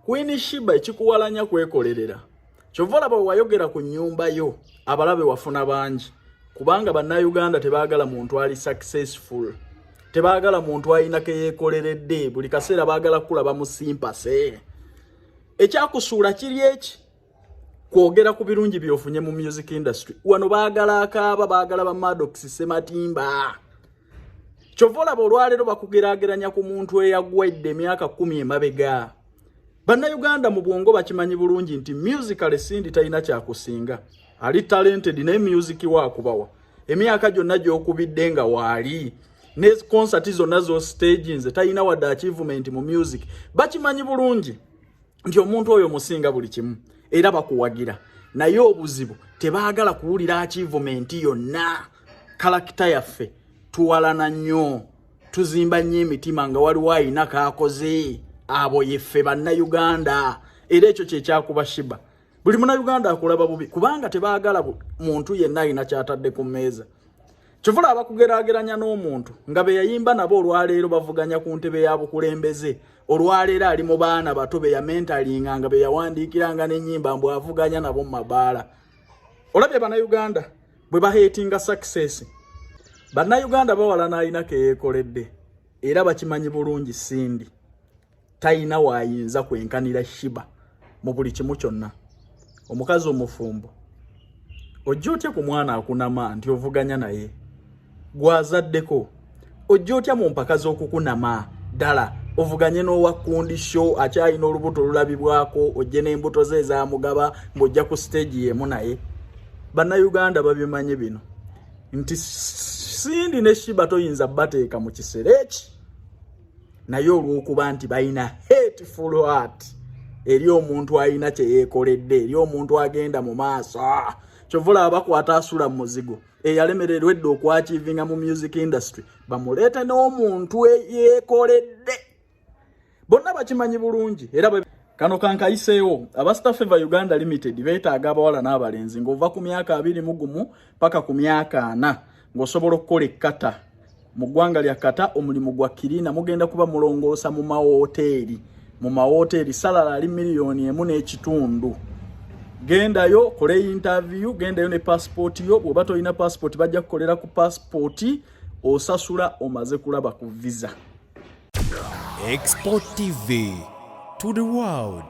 Queen Sheba ekikuwalanya kwekolerera. Chovola bwe wayogera ku nnyumba yo abalabe wafuna bangi. Kubanga bannayuganda tebaagala muntu ali successful. Tebaagala muntu alina ke yeekoleredde buli kaseera baagala kulaba mu simpase. Ekyakusuula kiri eki kwogera ku birungi byofunye mu music industry. Wano baagala akaaba baagala ba Maddox Sematimba. Chovola olwaleero bakugeraageranya ku muntu eyagwedde emyaka 10 emabega. Bannayuganda mu bwongo bakimanyi bulungi nti musical Cindy talina kyakusinga. Ali talented ne music waakubawa. Emyaka gyonna gy'okubidde nga waali. Ne concert zonna zo stage nze talina wadde achievement mu music. Bakimanyi bulungi nti omuntu oyo musinga buli kimu. Era bakuwagira. Naye obuzibu tebaagala kuwulira achievement yonna. Kalakita yaffe tuwalana nnyo. Tuzimba nnyo emitima nga waliwo ayina kaakoze. Abo yeffe bannayuganda. Era ekyo kye kyakuba Sheba. Buli munnayuganda akulaba bubi kubanga tebaagala muntu yenna alina kyatadde ku mmeeza. Kyovula abakugeraageranya n'omuntu nga be yayimba nabo olwaleero bavuganya ku ntebe ya bukulembeze. Olwaleero ali mu baana bato be ya mentalinga nga be yawandiikiranga n'ennyimba mbw avuganya nabo mu mabaala. Olabye bannayuganda bwe baheetinga success. Bannayuganda bawalana alina ke yeekoledde. Era bakimanyi bulungi Cindy tayina waayinza kwenkanira Sheba mu buli kimu kyonna. Omukazi omufumbo ojja otya ku mwana akunama nti ovuganya naye gwazaddeko ojja otya mu mpaka z'okukunama ddala ovuganye n'owakundi show akyalina olubuto lulabibwako ojje n'embuto ze ezamugaba ng'ojja ku stage yemu naye. Bannayuganda babimanye bino nti Cindy ne Sheba toyinza bateeka mu kiseera eki naye olw'okuba nti balina hateful heart eri omuntu alina kye yeekoledde eri omuntu agenda mu maaso. Kyovula abakwata asula mu muzigo eyalemererwa edda okwachivinga mu music industry bamuleete n'omuntu yeekoledde. Bonna bakimanyi bulungi era kano kankayiseewo aba Star Fever Uganda Limited beetaaga abawala n'abalenzi ng'ova ku myaka 21 paka ku myaka 4 ng'osobola okukola ekkata mu ggwanga lya kata omulimu gwa kirina mugenda kuba mulongoosa mu mahoteri. Mu mahoteri salala ali $1.5 million. Gendayo kole interview, gendayo ne passport yo. Bw'oba tolina passport bajja kukolera ku passport osasula omaze kulaba ku visa. Export TV to the world.